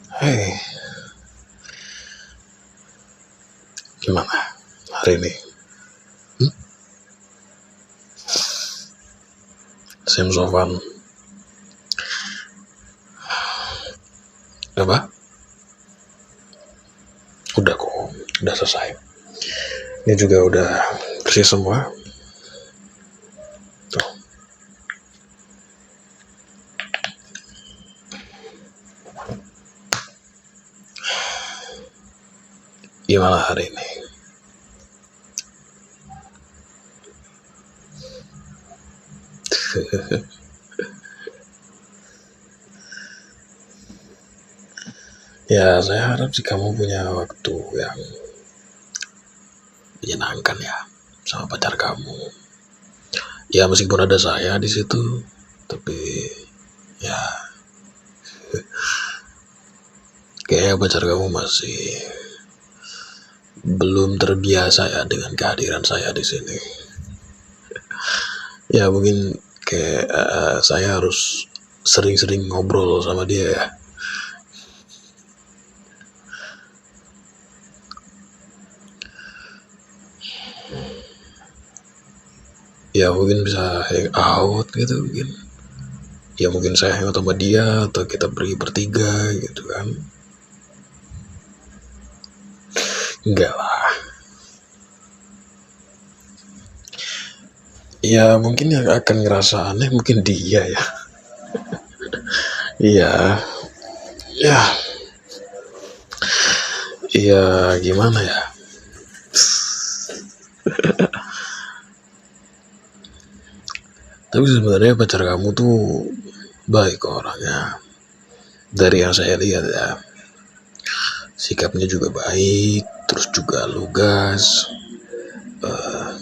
Hei, gimana hari ini? Hmm? Same so fun. Apa? Udah kok, udah selesai. Ini juga udah bersih semua. Tuh. Gimana hari ini? Ya, saya harap sih kamu punya waktu yang menyenangkan ya sama pacar kamu. Ya meskipun ada saya di situ, tapi ya kayaknya pacar kamu masih belum terbiasa ya dengan kehadiran saya di sini. Ya mungkin kayak saya harus sering-sering ngobrol sama dia ya. Ya mungkin bisa hang out gitu mungkin. Ya mungkin saya hang out sama dia atau kita pergi bertiga gitu kan. Enggak lah. Ya mungkin yang akan ngerasa aneh mungkin dia ya. Iya. Ya. Iya gimana ya. Tapi sebenarnya pacar kamu tuh baik orangnya. Dari yang saya lihat ya. Sikapnya juga baik, terus juga lugas,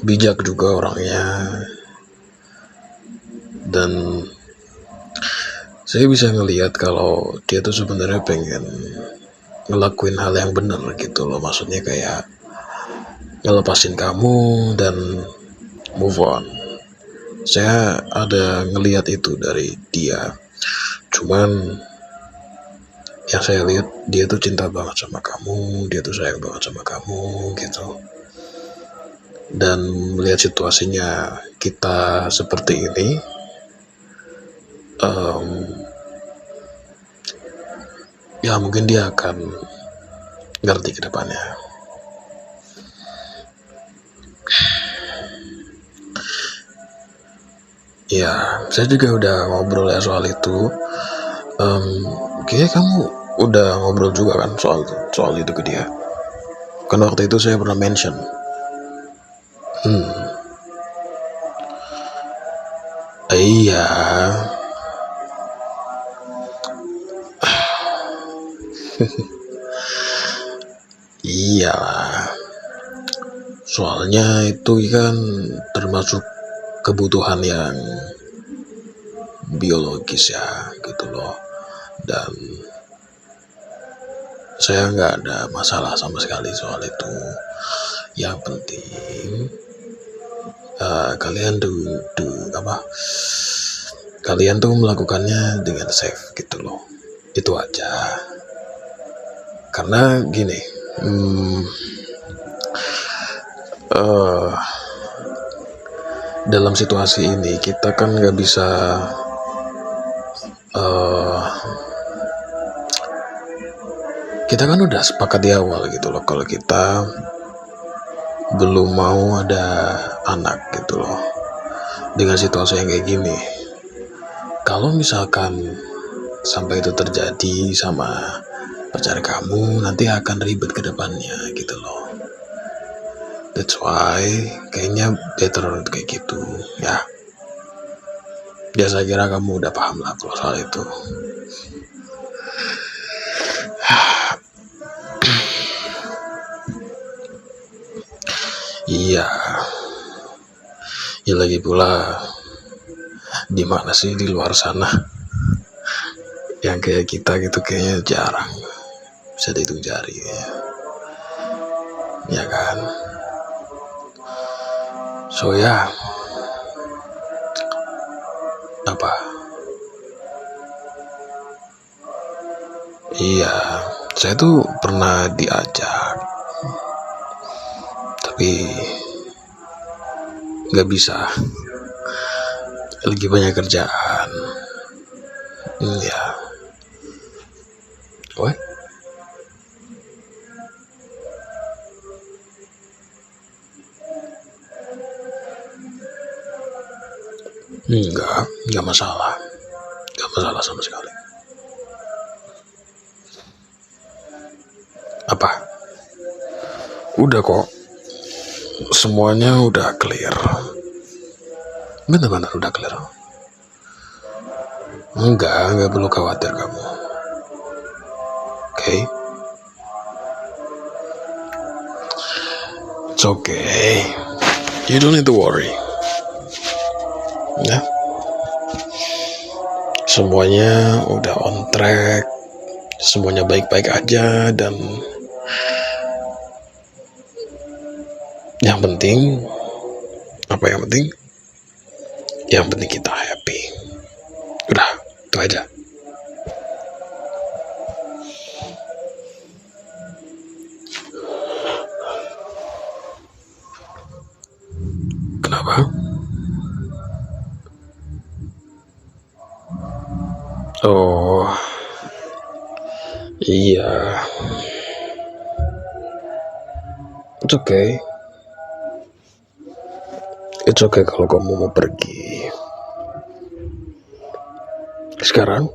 bijak juga orangnya. Dan saya bisa ngelihat kalau dia tuh sebenarnya pengen ngelakuin hal yang benar gitu loh, maksudnya kayak ngelepasin kamu dan move on. Saya ada ngelihat itu dari dia, cuman yang saya lihat dia tuh cinta banget sama kamu, dia tuh sayang banget sama kamu gitu. Dan melihat situasinya kita seperti ini, ya mungkin dia akan ngerti ke depannya. Ya, saya juga udah ngobrol ya soal itu. Kayaknya kamu udah ngobrol juga kan soal itu ke dia. Kan waktu itu saya pernah mention. Iya. Iya. Soalnya itu kan termasuk kebutuhan yang biologis ya gitu loh. Dan saya nggak ada masalah sama sekali soal itu. Yang penting kalian kalian tuh melakukannya dengan safe gitu loh, itu aja. Karena gini, dalam situasi ini kita kan nggak bisa kita kan udah sepakat di awal gitu loh kalau kita belum mau ada anak gitu loh. Dengan situasi yang kayak gini, kalau misalkan sampai itu terjadi sama pacar kamu, nanti akan ribet ke depannya gitu loh. That's why kayaknya better kayak gitu ya. Ya saya kira kamu udah paham lah kalau soal itu. Iya. Ya lagi pula di mana sih di luar sana yang kayak kita gitu, kayaknya jarang, bisa dihitung jari ya kan. So ya, apa? Iya, Saya tuh pernah diajak, tapi nggak bisa, lagi banyak kerjaan. Ya, wah, nggak masalah, nggak masalah sama sekali. Apa? Udah kok, semuanya udah clear. Benar-benar udah clear. Nggak perlu khawatir kamu. Okay? It's okay. You don't need to worry. Ya. Semuanya udah on track. Semuanya baik-baik aja, dan yang penting, apa yang penting? Yang penting kita happy. Udah, itu aja. Kenapa? Oh, iya. It's okay. It's okay kalau kamu mau pergi. Sekarang?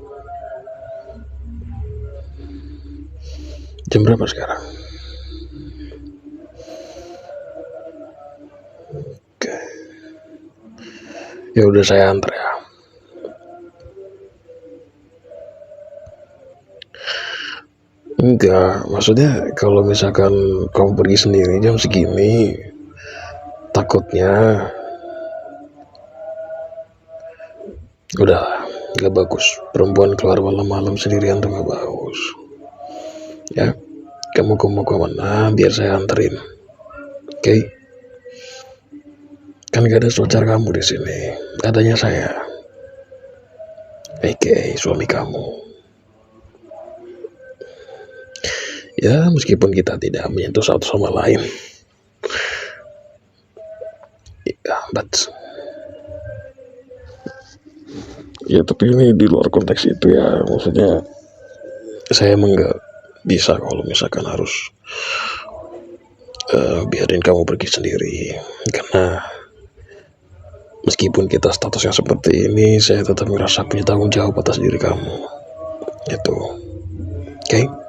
Jam berapa sekarang? Oke. Ya udah, saya antar ya. Enggak, maksudnya kalau misalkan kamu pergi sendiri jam segini, takutnya udah nggak bagus. Perempuan keluar malam-malam sendirian tuh nggak bagus. Ya, kamu mau kemana? Biar saya anterin. Oke? Kan gak ada pacar kamu di sini, adanya saya, suami kamu. Ya, meskipun kita tidak menyentuh satu sama lain, ya, but ya, tapi ini di luar konteks itu ya. Maksudnya saya emang nggak bisa kalau misalkan harus biarin kamu pergi sendiri, karena meskipun kita statusnya seperti ini, saya tetap merasa punya tanggung jawab atas diri kamu. Itu, oke?